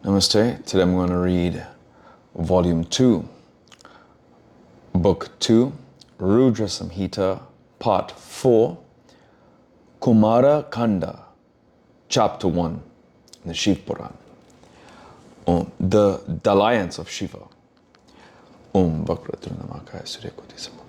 Namaste. Today I'm going to read Volume 2, Book 2, Rudra Samhita, Part 4, Kumara Khanda, Chapter 1, the Shiva Puran. The Dalliance of Shiva. Om Bhakratru Namakaya Suryakoti Samapra.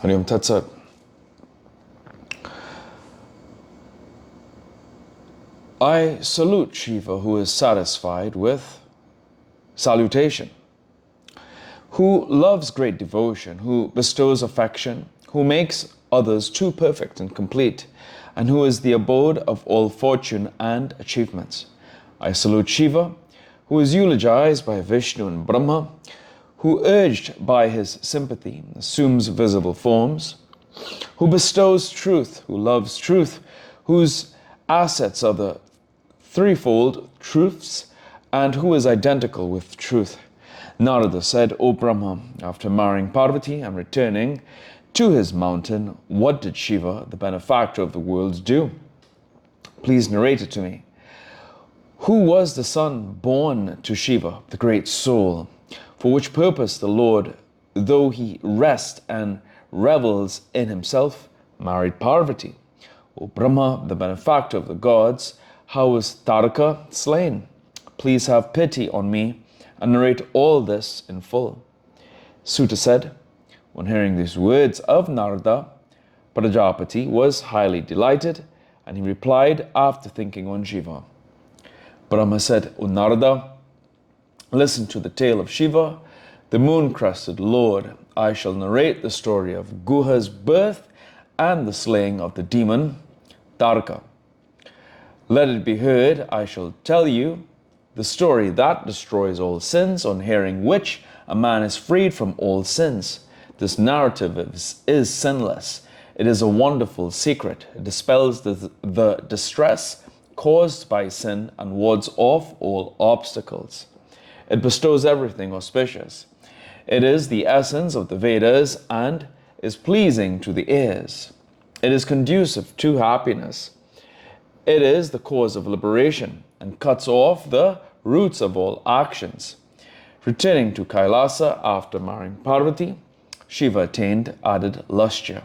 Hari Om Tat Sat. I salute Shiva, who is satisfied with salutation, who loves great devotion, who bestows affection, who makes others too perfect and complete, and who is the abode of all fortune and achievements. I salute Shiva, who is eulogized by Vishnu and Brahma, who, urged by his sympathy, assumes visible forms, who bestows truth, who loves truth, whose assets are the threefold truths, and who is identical with truth. Narada said, O Brahma, after marrying Parvati and returning to his mountain, what did Shiva, the benefactor of the worlds, do? Please narrate it to me. Who was the son born to Shiva, the great soul? For which purpose the Lord, though he rests and revels in himself, married Parvati. O Brahma, the benefactor of the gods, how was Taraka slain? Please have pity on me and narrate all this in full. Suta said, when hearing these words of Narada, Prajapati was highly delighted, and he replied after thinking on Shiva. Brahma said, O Narada, listen to the tale of Shiva, the moon-crested Lord. I shall narrate the story of Guha's birth and the slaying of the demon Taraka. Let it be heard, I shall tell you the story that destroys all sins, on hearing which a man is freed from all sins. This narrative is sinless. It is a wonderful secret. It dispels the distress caused by sin and wards off all obstacles. It bestows everything auspicious. It is the essence of the Vedas and is pleasing to the ears. It is conducive to happiness. It is the cause of liberation and cuts off the roots of all actions. Returning to Kailasa after marrying Parvati, Shiva attained added lustre.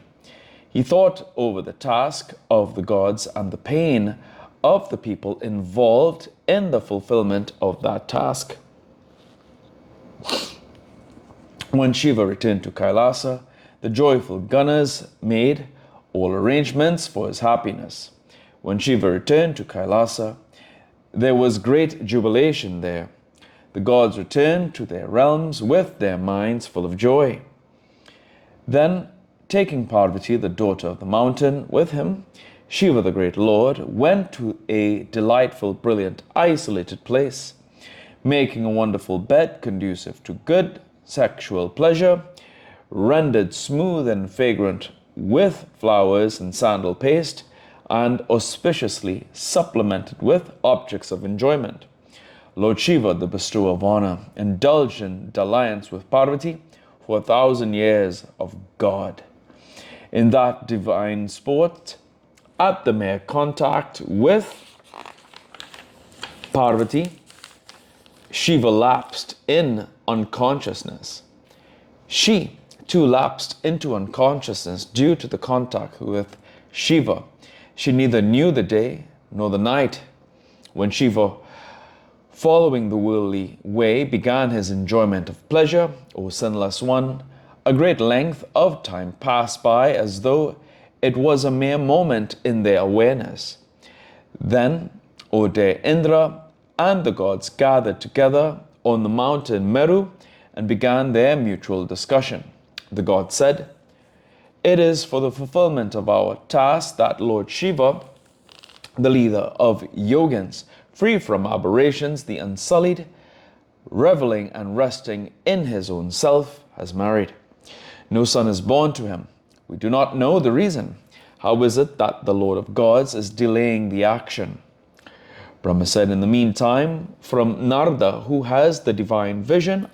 He thought over the task of the gods and the pain of the people involved in the fulfillment of that task. When Shiva returned to Kailasa, the joyful Ganas made all arrangements for his happiness. When Shiva returned to Kailasa, there was great jubilation there. The gods returned to their realms with their minds full of joy. Then, taking Parvati, the daughter of the mountain, with him, Shiva, the great Lord, went to a delightful, brilliant, isolated place, making a wonderful bed conducive to good sexual pleasure, rendered smooth and fragrant with flowers and sandal paste, and auspiciously supplemented with objects of enjoyment. Lord Shiva, the bestower of honor, indulged in dalliance with Parvati for 1,000 years of God. In that divine sport, at the mere contact with Parvati, Shiva lapsed in unconsciousness. She too lapsed into unconsciousness due to the contact with Shiva. She neither knew the day nor the night. When Shiva, following the worldly way, began his enjoyment of pleasure, O sinless one, a great length of time passed by as though it was a mere moment in their awareness. Then, O dear Indra and the gods gathered together on the mountain Meru and began their mutual discussion. The god said, it is for the fulfillment of our task that Lord Shiva, the leader of yogins, free from aberrations, the unsullied, reveling and resting in his own self, has married. No son is born to him. We do not know the reason. How is it that the Lord of gods is delaying the action? Brahma said, in the meantime, from Narada, who has the divine vision,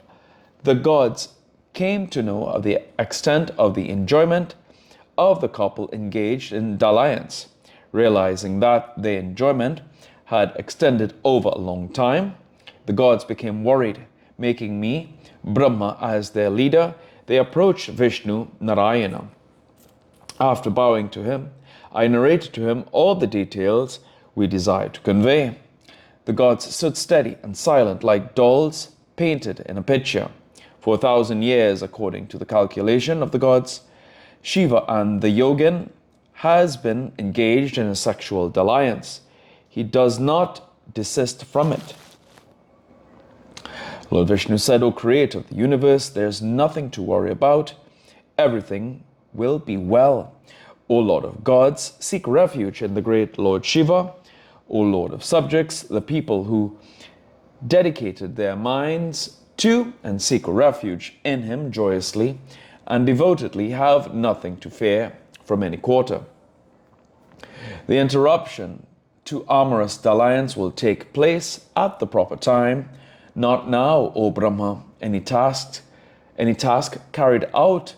the gods came to know of the extent of the enjoyment of the couple engaged in dalliance. Realizing that the enjoyment had extended over a long time, the gods became worried, making me, Brahma, as their leader. They approached Vishnu Narayana. After bowing to him, I narrated to him all the details we desired to convey. The gods stood steady and silent like dolls painted in a picture. For 1,000 years, according to the calculation of the gods, Shiva and the yogin has been engaged in a sexual dalliance. He does not desist from it. Lord Vishnu said, O creator of the universe, there's nothing to worry about. Everything will be well. O Lord of gods, seek refuge in the great Lord Shiva. O Lord of subjects, the people who dedicated their minds to and seek refuge in him joyously and devotedly have nothing to fear from any quarter. The interruption to amorous dalliance will take place at the proper time, not now, O Brahma. Any task carried out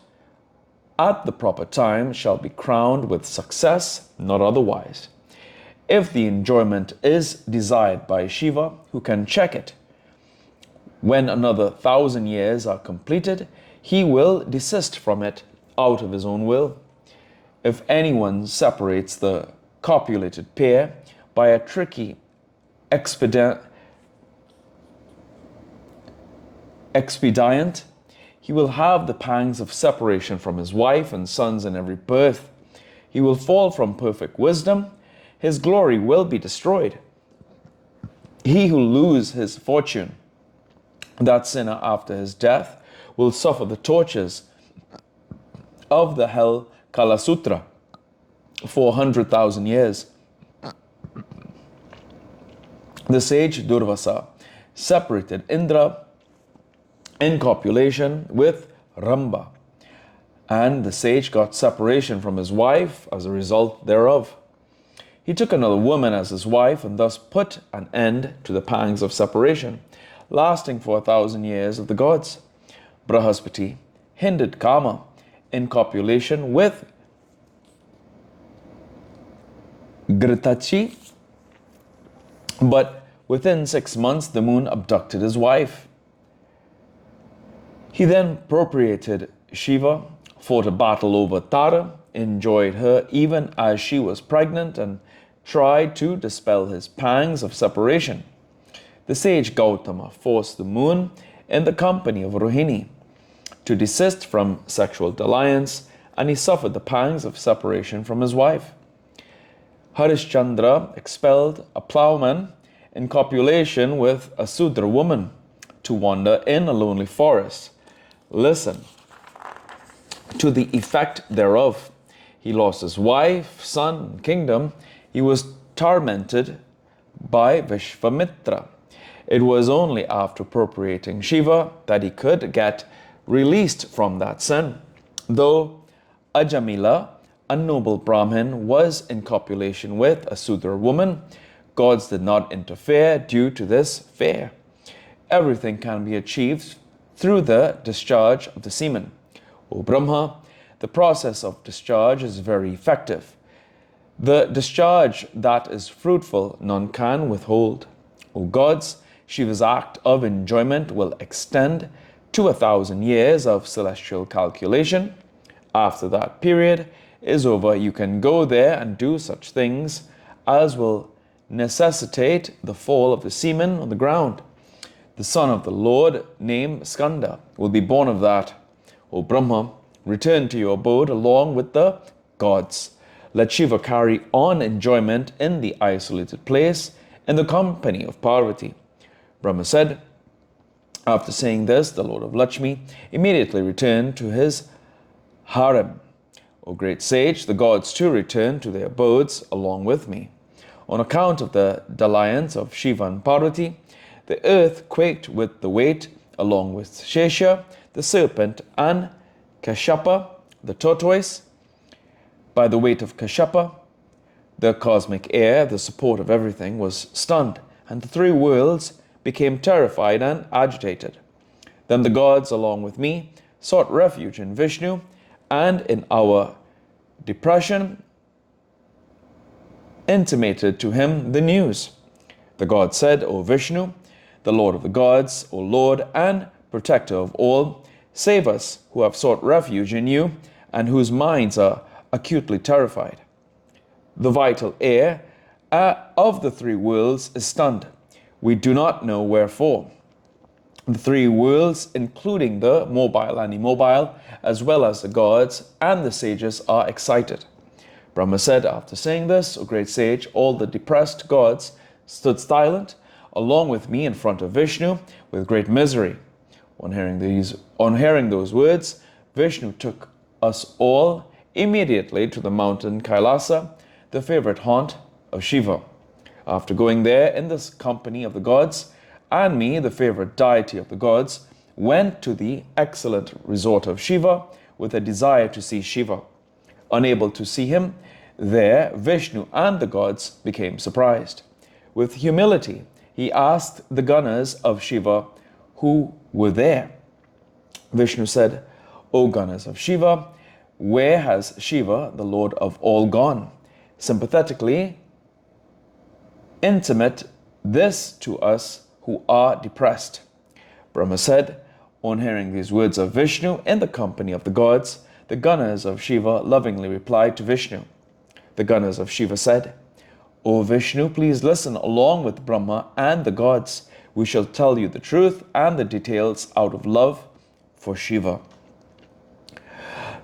at the proper time shall be crowned with success, not otherwise. If the enjoyment is desired by Shiva, who can check it? When another 1,000 years are completed, he will desist from it out of his own will. If anyone separates the copulated pair by a tricky expedient, he will have the pangs of separation from his wife and sons in every birth. He will fall from perfect wisdom. His glory will be destroyed. He who loses his fortune, that sinner after his death, will suffer the tortures of the hell Kalasutra for 100,000 years. The sage Durvasa separated Indra in copulation with Ramba, and the sage got separation from his wife as a result thereof. He took another woman as his wife and thus put an end to the pangs of separation, lasting for 1,000 years of the gods. Brahaspati hindered Kama in copulation with Gritachi, but within 6 months the moon abducted his wife. He then propitiated Shiva, fought a battle over Tara, enjoyed her even as she was pregnant, and tried to dispel his pangs of separation. The sage Gautama forced the moon in the company of Rohini to desist from sexual dalliance, and he suffered the pangs of separation from his wife. Harishchandra expelled a plowman in copulation with a Sudra woman to wander in a lonely forest. Listen to the effect thereof. He lost his wife, son, and kingdom. He was tormented by Vishvamitra. It was only after appropriating Shiva that he could get released from that sin. Though Ajamila, a noble Brahmin, was in copulation with a Sudra woman, gods did not interfere due to this fear. Everything can be achieved through the discharge of the semen. O Brahma, the process of discharge is very effective. The discharge that is fruitful none can withhold. O gods, Shiva's act of enjoyment will extend to 1,000 years of celestial calculation. After that period is over, you can go there and do such things as will necessitate the fall of the semen on the ground. The son of the Lord, named Khanda, will be born of that. O Brahma, return to your abode along with the gods. Let Shiva carry on enjoyment in the isolated place in the company of Parvati. Brahma said, after saying this, the Lord of Lakshmi immediately returned to his harem. O great sage, the gods too returned to their abodes along with me. On account of the dalliance of Shiva and Parvati, The earth quaked with the weight, along with Shesha, the serpent, and Kashyapa, the tortoise. By the weight of Kashyapa, the cosmic air, the support of everything, was stunned, and the three worlds became terrified and agitated. Then the gods, along with me, sought refuge in Vishnu, and in our depression intimated to him the news. The god said, O Vishnu, the Lord of the gods, O Lord and protector of all, save us who have sought refuge in you and whose minds are acutely terrified. The vital air of the three worlds is stunned. We do not know wherefore. The three worlds, including the mobile and immobile, as well as the gods and the sages, are excited. Brahma said, after saying this, O great sage, all the depressed gods stood silent, along with me in front of Vishnu, with great misery. On hearing those words, Vishnu took us all immediately to the mountain Kailasa, the favorite haunt of Shiva. After going there in the company of the gods, and me, the favorite deity of the gods, went to the excellent resort of Shiva with a desire to see Shiva. Unable to see him there, Vishnu and the gods became surprised. With humility, he asked the Ganas of Shiva who were there. Vishnu said, O Ganas of Shiva, where has Shiva, the Lord of all, gone? Sympathetically intimate this to us who are depressed. Brahma said, on hearing these words of Vishnu in the company of the gods, the Ganas of Shiva lovingly replied to Vishnu. The Ganas of Shiva said, O Vishnu, please listen along with Brahma and the gods. We shall tell you the truth and the details out of love for Shiva.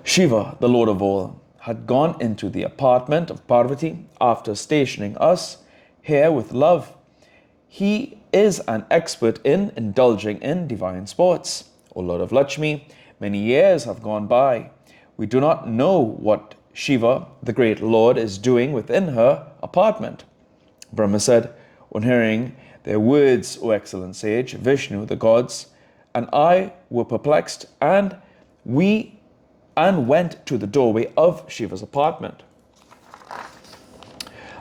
Shiva, the Lord of all, had gone into the apartment of Parvati after stationing us here with love. He is an expert in indulging in divine sports. O Lord of Lakshmi, many years have gone by. We do not know what Shiva, the great Lord, is doing within her apartment. Brahma said, on hearing their words, O excellent sage, Vishnu, the gods, and I were perplexed, and went to the doorway of Shiva's apartment.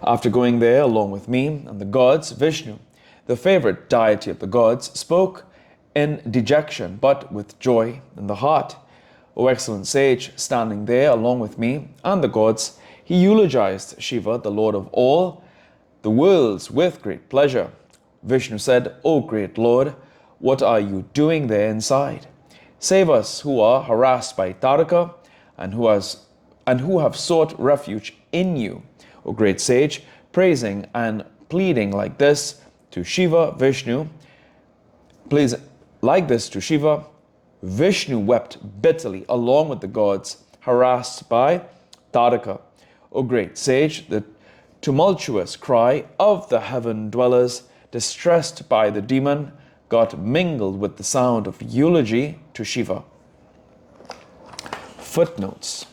After going there along with me and the gods, Vishnu, the favorite deity of the gods, spoke in dejection, but with joy in the heart. O excellent sage, standing there along with me and the gods, he eulogized Shiva, the Lord of all the worlds, with great pleasure. Vishnu said, O great Lord, what are you doing there inside? Save us who are harassed by Taraka and who have sought refuge in you. O great sage, praising and pleading like this to Shiva, Vishnu, Vishnu wept bitterly along with the gods, harassed by Taraka. O great sage, the tumultuous cry of the heaven dwellers, distressed by the demon, got mingled with the sound of eulogy to Shiva. Footnotes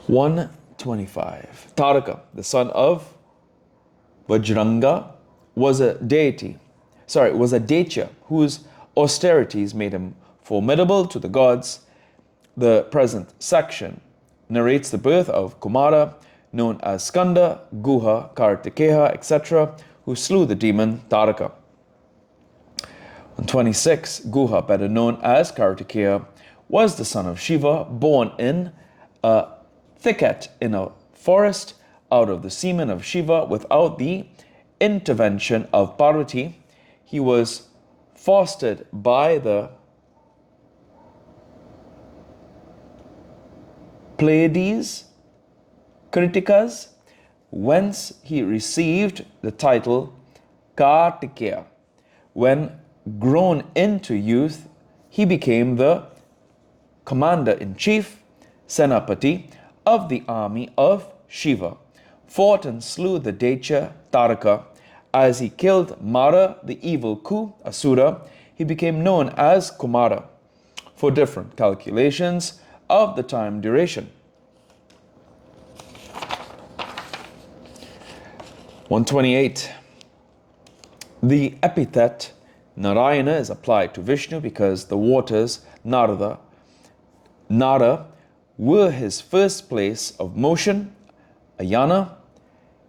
125. Taraka, the son of Vajranga, was a Daitya whose austerities made him formidable to the gods. The present section narrates the birth of Kumara, known as Khanda, Guha, Kartikeya, etc., who slew the demon Taraka. 126. Guha, better known as Kartikeya, was the son of Shiva, born in a thicket in a forest out of the semen of Shiva without the intervention of Parvati. He was fostered by the Pleiades, Kritikas, whence he received the title Kartikeya. When grown into youth, he became the commander-in-chief, Senapati, of the army of Shiva, fought and slew the Daitya Taraka. As he killed Mara, the evil Ku, Asura, he became known as Kumara. For different calculations of the time duration. 128. The epithet Narayana is applied to Vishnu because the waters Nara were his first place of motion, ayana.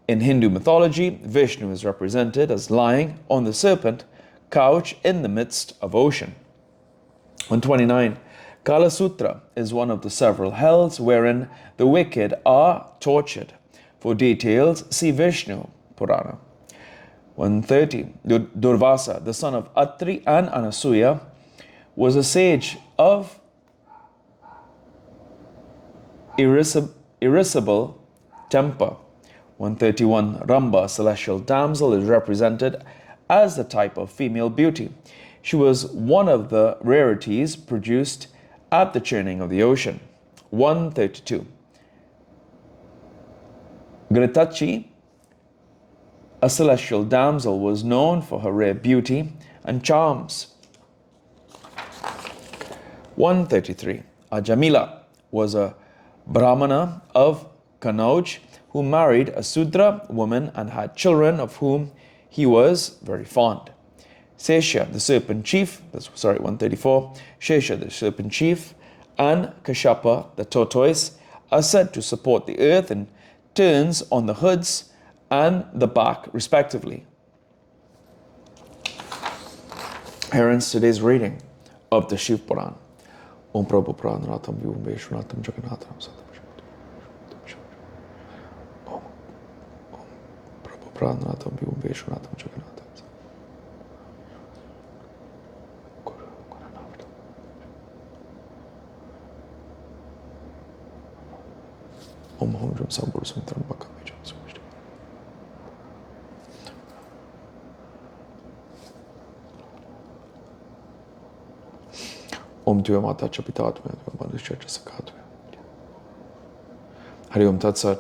In Hindu mythology, Vishnu is represented as lying on the serpent couch in the midst of ocean. 129. Kala Sutra is one of the several hells wherein the wicked are tortured. For details, see Vishnu Purana. 130. Durvasa, the son of Atri and Anasuya, was a sage of irascible temper. 131. Ramba, celestial damsel, is represented as the type of female beauty. She was one of the rarities produced at the churning of the ocean. 132. Gritachi, a celestial damsel, was known for her rare beauty and charms. 133. Ajamila was a Brahmana of Kanauj who married a Sudra woman and had children of whom he was very fond. Sesha, the serpent chief, 134, Shesha, the serpent chief, and Kashapa, the tortoise, are said to support the earth in turns on the hoods and the back, respectively. Here ends today's reading of the Shiv Puran. Om Prabhu Pranaratam Vyum Veshwanatam Jagannatham Satam Om Prabhu Pranaratam Vyum Veshwanatam Jagannatham Om Hum Jum Sambur Sumtram Bakam Vijam Sumishti Om Tya Mata Chapitatme Manushya Sakatme Hari Om Tat Sat.